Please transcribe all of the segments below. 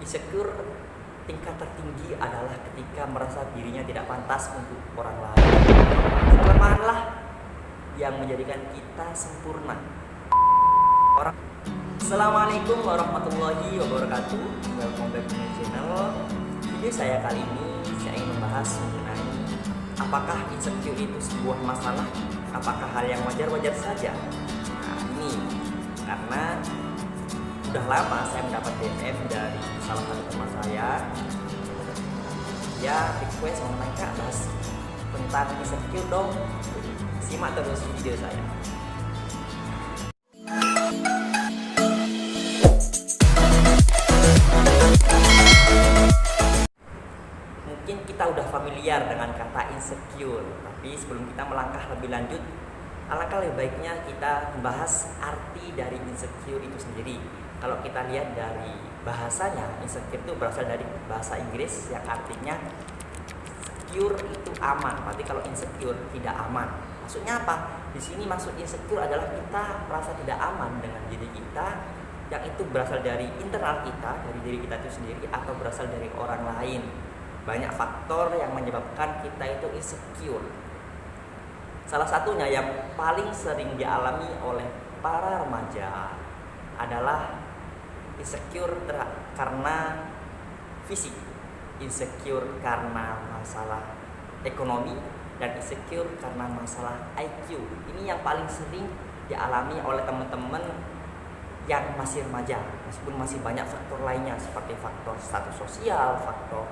Insecure tingkat tertinggi adalah ketika merasa dirinya tidak pantas untuk orang lain. Kelemahanlah yang menjadikan kita sempurna. Assalamualaikum warahmatullahi wabarakatuh. Welcome back to my channel. Video saya kali ini saya ingin membahas mengenai apakah insecure itu sebuah masalah? Apakah hal yang wajar-wajar saja? Nah ini karena udah lama saya mendapat DM dari salah satu teman saya. Dia request mengenai Kak bahas tentang insecure dong. Simak terus video saya. Mungkin kita udah familiar dengan kata insecure, tapi sebelum kita melangkah lebih lanjut, alangkah lebih baiknya kita membahas arti dari insecure itu sendiri. Kalau kita lihat dari bahasanya, insecure itu berasal dari bahasa Inggris yang artinya secure itu aman. Berarti kalau insecure tidak aman. Maksudnya apa? Di sini maksud insecure adalah kita merasa tidak aman dengan diri kita, yang itu berasal dari internal kita, dari diri kita itu sendiri, atau berasal dari orang lain. Banyak faktor yang menyebabkan kita itu insecure. Salah satunya yang paling sering dialami oleh para remaja adalah insecure karena fisik, insecure karena masalah ekonomi, dan insecure karena masalah IQ. Ini yang paling sering dialami oleh teman-teman yang masih remaja, meskipun masih banyak faktor lainnya seperti faktor status sosial, faktor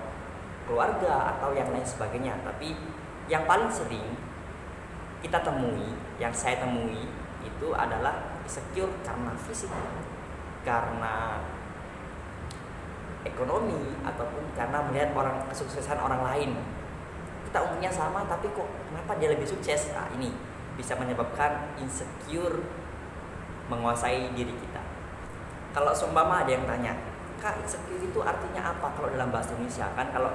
keluarga, atau yang lain sebagainya. Tapi yang paling sering kita temui, yang saya temui itu adalah insecure karena fisik, karena ekonomi, ataupun karena melihat kesuksesan orang lain. Kita umumnya sama, tapi kok kenapa dia lebih sukses? Nah, ini bisa menyebabkan insecure menguasai diri kita. Kalau seumpama ada yang tanya, Kak, insecure itu artinya apa kalau dalam bahasa Indonesia? Kan kalau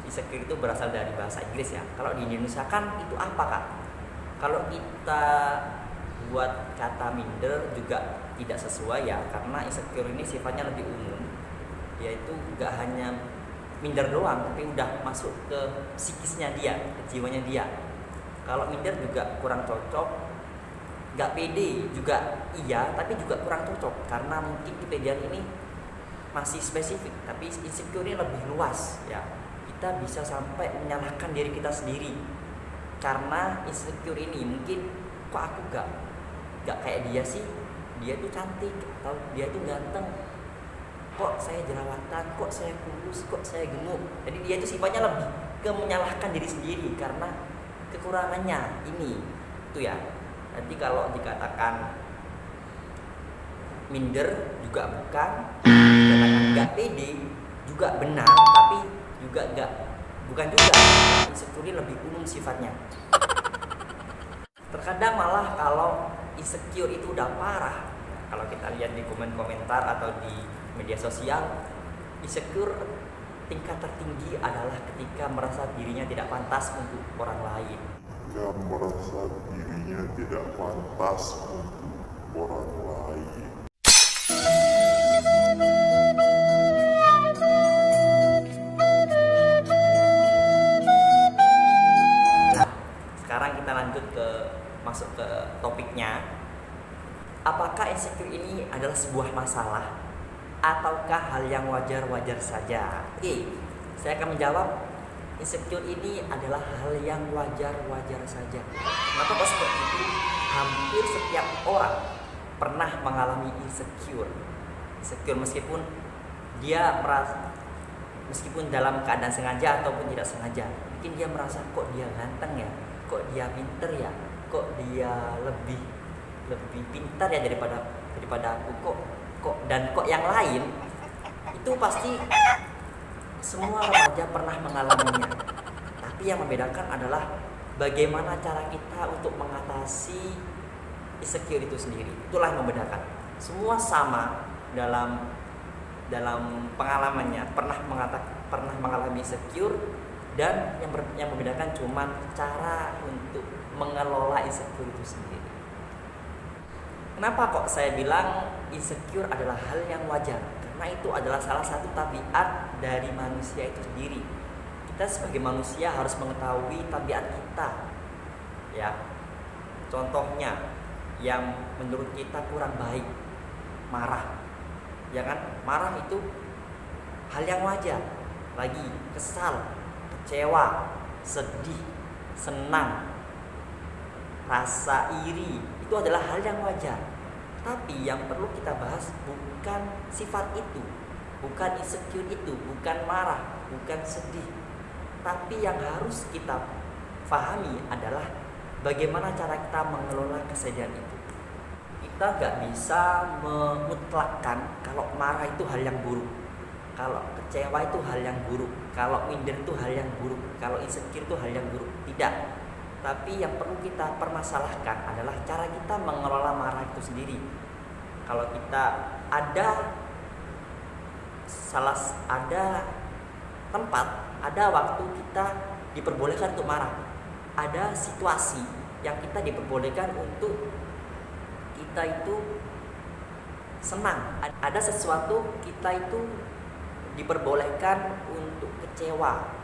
insecure itu berasal dari bahasa Inggris ya. Kalau di Indonesia kan itu apa, Kak? Kalau kita buat kata minder juga tidak sesuai ya, karena insecure ini sifatnya lebih umum, yaitu gak hanya minder doang, tapi udah masuk ke psikisnya dia, ke jiwanya dia. Kalau minder juga kurang cocok, gak pede juga iya, tapi juga kurang cocok, karena mungkin kepedean ini masih spesifik, tapi insecure ini lebih luas ya. Kita bisa sampai menyalahkan diri kita sendiri karena insecure ini. Mungkin kok aku gak kayak dia sih, dia tuh cantik, atau dia tuh ganteng, kok saya jerawatan, kok saya kurus, kok saya gemuk. Jadi dia itu sifatnya lebih ke menyalahkan diri sendiri karena kekurangannya ini itu ya. Nanti kalau dikatakan minder juga bukan, dikatakan gak pede juga benar, tapi juga bukan juga. Insecure lebih umum sifatnya. Terkadang malah kalau insecure itu udah parah, kalau kita lihat di komentar atau di media sosial, insecure tingkat tertinggi adalah ketika merasa dirinya tidak pantas untuk orang lain. Yang merasa dirinya tidak pantas untuk orang lain. Nah, sekarang kita lanjut masuk ke topiknya. Apakah insecure ini adalah sebuah masalah ataukah hal yang wajar-wajar saja? Saya akan menjawab, insecure ini adalah hal yang wajar-wajar saja. Kenapa kok seperti itu? Hampir setiap orang pernah mengalami insecure meskipun dalam keadaan sengaja ataupun tidak sengaja. Mungkin dia merasa kok dia ganteng ya, kok dia pinter ya, kok dia lebih pintar ya daripada aku, kok yang lain. Itu pasti semua remaja pernah mengalaminya. Tapi yang membedakan adalah bagaimana cara kita untuk mengatasi insecure itu sendiri. Itulah yang membedakan. Semua sama dalam pengalamannya, pernah mengalami insecure, dan yang membedakan cuma cara untuk mengelola insecure itu sendiri. Kenapa kok saya bilang insecure adalah hal yang wajar? karena itu adalah salah satu tabiat dari manusia itu sendiri. Kita sebagai manusia harus mengetahui tabiat kita, ya. Contohnya yang menurut kita kurang baik, marah, ya kan? Marah itu hal yang wajar. Lagi kesal, kecewa, sedih, senang, rasa iri, itu adalah hal yang wajar. Tapi yang perlu kita bahas bukan sifat itu, bukan insecure itu, bukan marah, bukan sedih. Tapi yang harus kita pahami adalah bagaimana cara kita mengelola kesedihan itu. Kita gak bisa memutlakkan kalau marah itu hal yang buruk, kalau kecewa itu hal yang buruk, kalau minder itu hal yang buruk, kalau insecure itu hal yang buruk. Tidak. Tapi yang perlu kita permasalahkan adalah cara kita mengelola marah itu sendiri. Kalau kita ada tempat, ada waktu kita diperbolehkan untuk marah, ada situasi yang kita diperbolehkan untuk kita itu senang, ada sesuatu kita itu diperbolehkan untuk kecewa.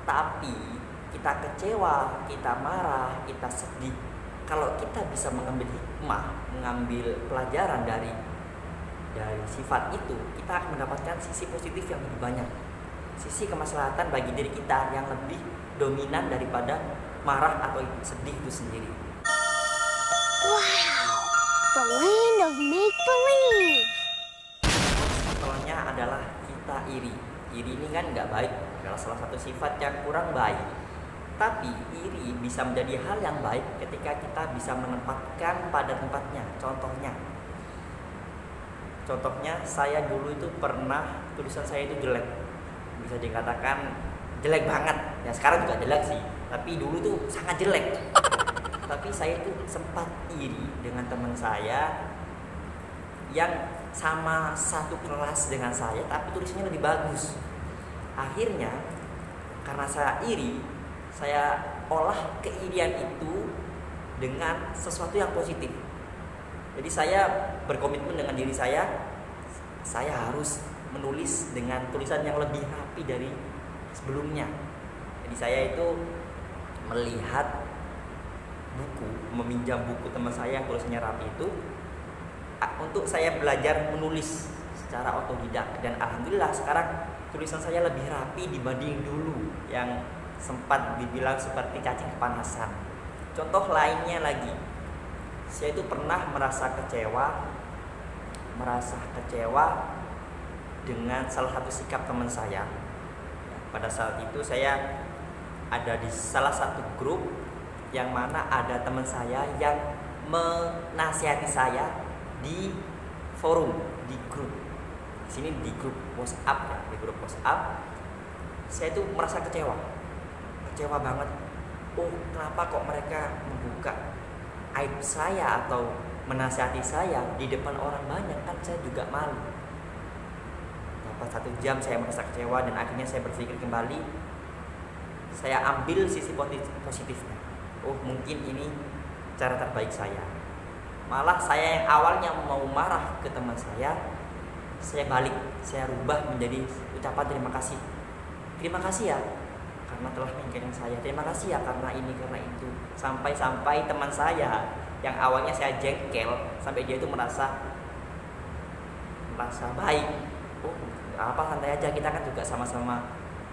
Tapi kita kecewa, kita marah, kita sedih, kalau kita bisa mengambil hikmah, mengambil pelajaran dari sifat itu, kita akan mendapatkan sisi positif yang lebih banyak, sisi kemaslahatan bagi diri kita yang lebih dominan daripada marah atau sedih itu sendiri. Wow, the land of make-believe. Contohnya adalah kita iri. Iri ini kan nggak baik, adalah salah satu sifat yang kurang baik. Tapi iri bisa menjadi hal yang baik ketika kita bisa menempatkan pada tempatnya. Contohnya saya dulu itu pernah, tulisan saya itu jelek, bisa dikatakan jelek banget. Ya sekarang juga jelek sih, tapi dulu tuh sangat jelek. Tapi saya itu sempat iri dengan teman saya yang sama satu kelas dengan saya, tapi tulisannya lebih bagus. Akhirnya karena saya iri, saya olah keirian itu dengan sesuatu yang positif. Jadi saya berkomitmen dengan diri saya harus menulis dengan tulisan yang lebih rapi dari sebelumnya. Jadi saya itu melihat buku, meminjam buku teman saya yang tulisannya rapi itu untuk saya belajar menulis secara otodidak, dan alhamdulillah sekarang tulisan saya lebih rapi dibanding dulu yang sempat dibilang seperti cacing kepanasan. Contoh lainnya lagi, saya itu pernah merasa kecewa dengan salah satu sikap teman saya. Pada saat itu saya ada di salah satu grup yang mana ada teman saya yang menasihati saya di forum, di grup. Di sini di grup WhatsApp ya, di grup WhatsApp. Saya itu merasa kecewa banget. Oh, kenapa kok mereka membuka aib saya atau menasihati saya di depan orang banyak, kan saya juga malu. Dapat 1 jam saya merasa kecewa, dan akhirnya saya berpikir kembali. Saya ambil sisi positifnya. Oh, mungkin ini cara terbaik saya. Malah saya yang awalnya mau marah ke teman saya balik, saya rubah menjadi ucapan terima kasih. Terima kasih ya karena telah mengingatkan saya, terima kasih ya karena ini karena itu, sampai teman saya yang awalnya saya jengkel, sampai dia itu merasa baik. Oh, apa, santai aja, kita kan juga sama-sama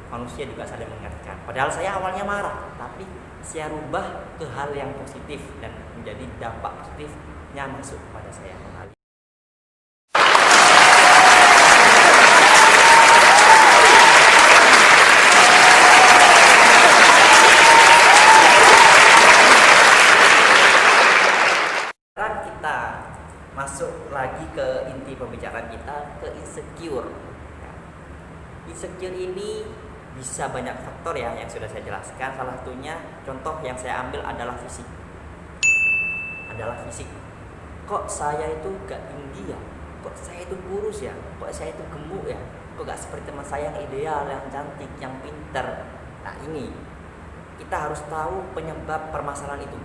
manusia, juga saling mengingatkan. Padahal saya awalnya marah, tapi saya rubah ke hal yang positif dan menjadi dampak positifnya masuk pada saya kembali. Masuk lagi ke inti pembicaraan kita, ke insecure. Insecure ini bisa banyak faktor ya yang sudah saya jelaskan. Salah satunya, contoh yang saya ambil adalah fisik. Kok saya itu gak tinggi ya? Kok saya itu kurus ya? Kok saya itu gemuk ya? Kok gak seperti teman saya yang ideal, yang cantik, yang pinter? Nah, ini kita harus tahu penyebab permasalahan itu.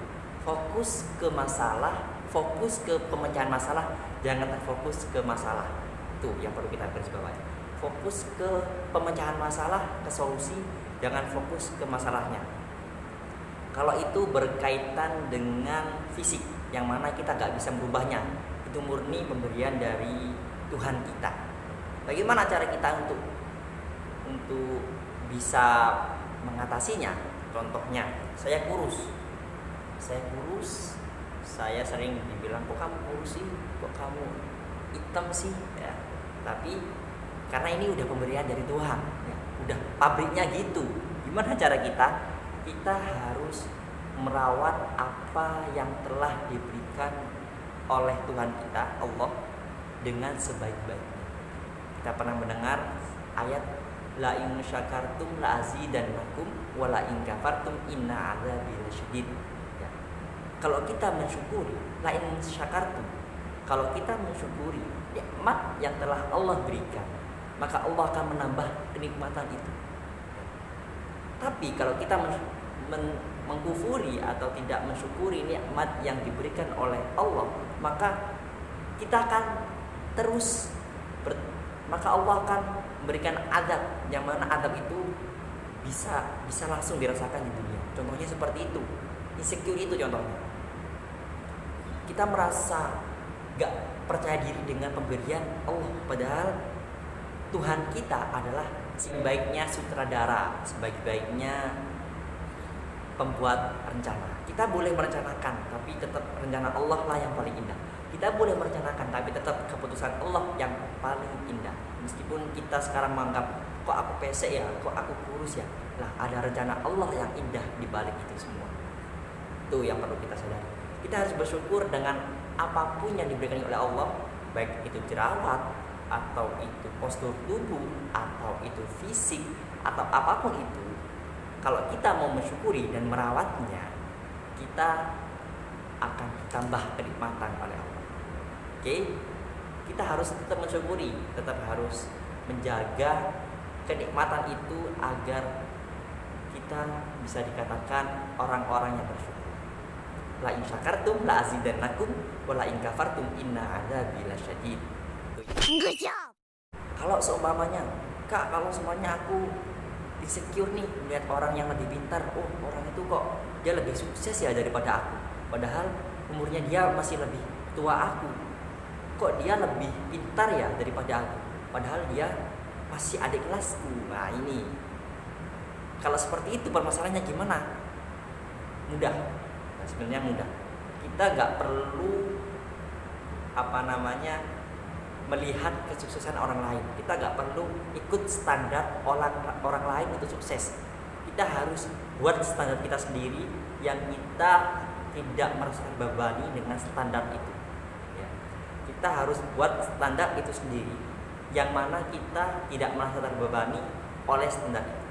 Fokus ke masalah, fokus ke pemecahan masalah, jangan terfokus ke masalah. Itu yang perlu kita garis bawahi. Fokus ke pemecahan masalah, ke solusi, jangan fokus ke masalahnya. Kalau itu berkaitan dengan fisik, yang mana kita gak bisa merubahnya, itu murni pemberian dari Tuhan kita. Bagaimana cara kita untuk bisa mengatasinya? Contohnya, saya kurus, saya sering dibilang, kok kamu kurus sih, kok kamu hitam sih, ya. Tapi karena ini udah pemberian dari Tuhan, ya, udah pabriknya gitu. Gimana cara kita? Kita harus merawat apa yang telah diberikan oleh Tuhan kita, Allah, dengan sebaik-baiknya. Kita pernah mendengar ayat la in syakartum la azidannakum wa la in kafartum inna adzabi lasyadid. Ya. Kalau kita mensyukuri, la in syakartum, kalau kita mensyukuri nikmat yang telah Allah berikan, maka Allah akan menambah kenikmatan itu. Tapi kalau kita mengkufuri atau tidak mensyukuri nikmat yang diberikan oleh Allah, maka kita akan terus maka Allah akan memberikan azab, yang mana azab itu bisa langsung dirasakan di dunia. Contohnya seperti itu, insecure itu contohnya. Kita merasa gak percaya diri dengan pemberian Allah, padahal Tuhan kita adalah sebaik-baiknya sutradara, sebaik-baiknya pembuat rencana. Kita boleh merencanakan, tapi tetap rencana Allah lah yang paling indah. Kita boleh merencanakan, tapi tetap keputusan Allah yang paling indah. Meskipun kita sekarang menganggap, kok aku pesek ya, kok aku kurus ya, lah ada rencana Allah yang indah di balik itu semua. Itu yang perlu kita sadari. Kita harus bersyukur dengan apapun yang diberikan oleh Allah, baik itu jerawat, atau itu postur tubuh, atau itu fisik, atau apapun itu. Kalau kita mau mensyukuri dan merawatnya, kita akan ditambah kenikmatan oleh Allah. Oke? Kita harus tetap mensyukuri, tetap harus menjaga kenikmatan itu agar kita bisa dikatakan orang-orang yang bersyukur. La in syakartum la azidannakum wa la in kafartum inna adzabi lasyadid. Good job. Kalau seumpamanya, Kak, kalau semuanya aku insecure nih melihat orang yang lebih pintar, oh orang itu kok dia lebih sukses ya daripada aku, padahal umurnya dia masih lebih tua aku, kok dia lebih pintar ya daripada aku, padahal dia masih adik kelasku. Nah ini, kalau seperti itu permasalahannya gimana? Mudah, nah, sebenarnya mudah. Kita nggak perlu melihat kesuksesan orang lain. Kita nggak perlu ikut standar orang lain untuk sukses. Kita harus buat standar kita sendiri yang kita tidak merasa terbebani dengan standar itu. Ya. Kita harus buat standar itu sendiri, yang mana kita tidak merasa terbebani oleh standar itu.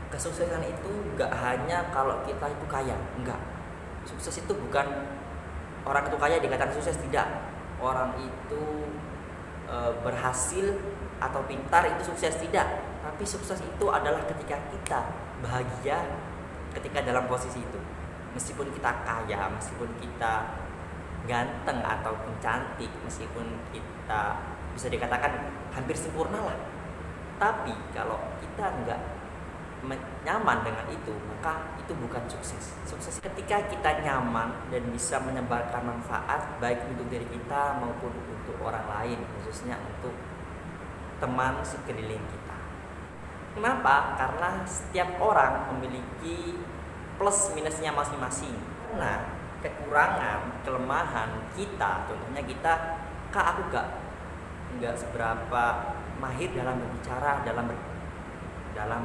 Kesuksesan itu nggak hanya kalau kita itu kaya, enggak. Sukses itu bukan orang itu kaya dikatakan sukses, tidak. Orang itu berhasil atau pintar itu sukses, tidak. Tapi sukses itu adalah ketika kita bahagia ketika dalam posisi itu. Meskipun kita kaya, meskipun kita ganteng ataupun cantik, meskipun kita bisa dikatakan hampir sempurna lah, tapi kalau kita enggak nyaman dengan itu, maka itu bukan sukses. Sukses ketika kita nyaman dan bisa menyebarkan manfaat baik untuk diri kita maupun untuk orang lain, khususnya untuk teman sekeliling kita. Kenapa? Karena setiap orang memiliki plus minusnya masing-masing. Nah, kekurangan, kelemahan kita, contohnya kita, Kak, aku nggak seberapa mahir dalam berbicara, dalam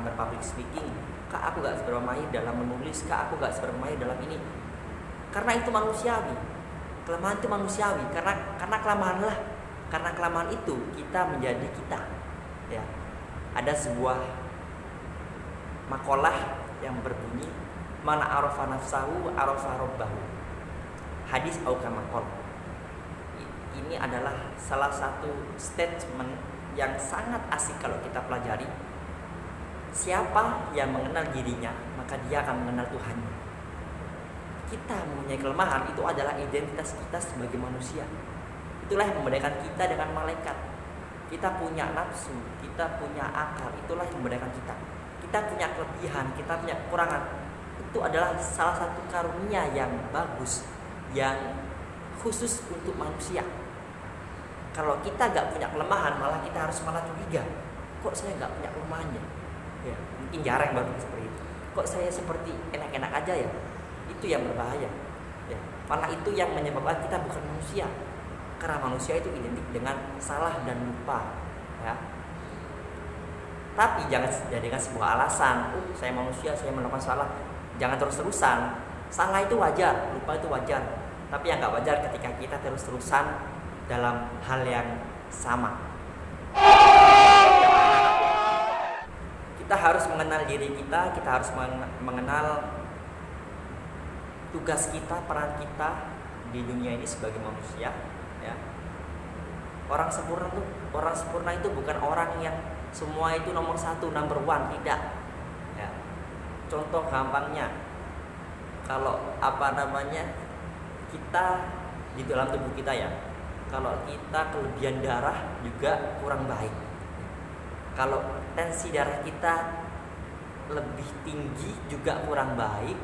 berpublic speaking, Kak, aku gak seberapa mahir dalam menulis, Kak, aku gak seberapa mahir dalam ini. Karena itu manusiawi. Kelemahan itu manusiawi. Karena kelemahan itu kita menjadi kita. Ya. Ada sebuah makalah yang berbunyi, mana arafa nafsahu arafa rabbahu. Hadis au kama qala. Ini adalah salah satu statement yang sangat asik kalau kita pelajari. Siapa yang mengenal dirinya, maka dia akan mengenal Tuhannya. Kita mempunyai kelemahan, itu adalah identitas kita sebagai manusia. Itulah yang membedakan kita dengan malaikat. Kita punya nafsu, kita punya akal, itulah yang membedakan kita. Kita punya kelebihan, kita punya kekurangan. Itu adalah salah satu karunia yang bagus, yang khusus untuk manusia. Kalau kita gak punya kelemahan, malah kita harus curiga. Kok saya gak punya kelemahannya? Ya, mungkin jarang baru seperti itu. Kok saya seperti enak-enak aja ya? Itu yang berbahaya. Ya, malah itu yang menyebabkan kita bukan manusia. Karena manusia itu identik dengan salah dan lupa. Ya. Tapi jangan jadikan sebuah alasan. Saya manusia, saya melakukan salah. Jangan terus-terusan. Salah itu wajar, lupa itu wajar. Tapi yang gak wajar ketika kita terus-terusan dalam hal yang sama. Kita harus mengenal diri kita harus mengenal tugas kita, peran kita di dunia ini sebagai manusia. Ya. Orang sempurna itu bukan orang yang semua itu nomor 1, number 1, tidak. Ya. Contoh gampangnya, kalau kita di dalam tubuh kita ya, kalau kita kelebihan darah juga kurang baik. Kalau tensi darah kita lebih tinggi juga kurang baik,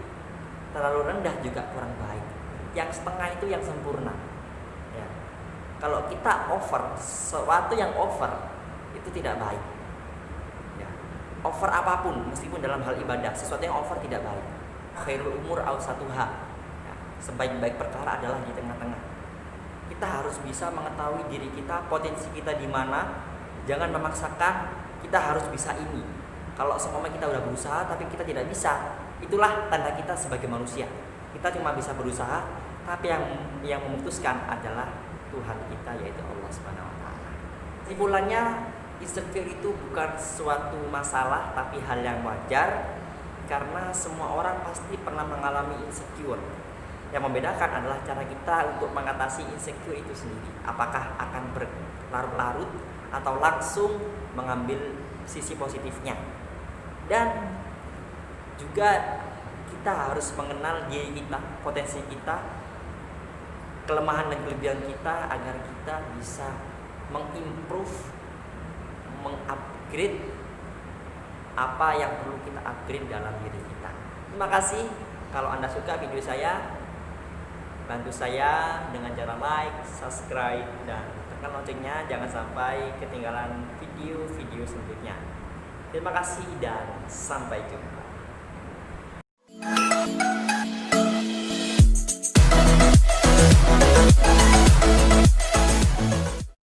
terlalu rendah juga kurang baik. Yang setengah itu yang sempurna. Ya. Kalau kita over, sesuatu yang over itu tidak baik. Ya. Over apapun, meskipun dalam hal ibadah, sesuatu yang over tidak baik. Khairul umur awsatuha. Ya. Sebaik-baik perkara adalah di tengah-tengah. Kita harus bisa mengetahui diri kita, potensi kita di mana. Jangan memaksakan kita harus bisa ini. Kalau seumpama kita udah berusaha tapi kita tidak bisa, itulah tanda kita sebagai manusia. Kita cuma bisa berusaha, tapi yang memutuskan adalah Tuhan kita, yaitu Allah Subhanahu wa taala. Kesimpulannya, insecure itu bukan suatu masalah tapi hal yang wajar, karena semua orang pasti pernah mengalami insecure. Yang membedakan adalah cara kita untuk mengatasi insecure itu sendiri. Apakah akan berlarut-larut atau langsung mengambil sisi positifnya. Dan juga kita harus mengenal diri kita, potensi kita, kelemahan dan kelebihan kita, agar kita bisa mengimprove, mengupgrade apa yang perlu kita upgrade dalam diri kita. Terima kasih. Kalau Anda suka video saya, bantu saya dengan cara like, subscribe, dan tekan loncengnya. Jangan sampai ketinggalan video-video selanjutnya. Terima kasih dan sampai jumpa.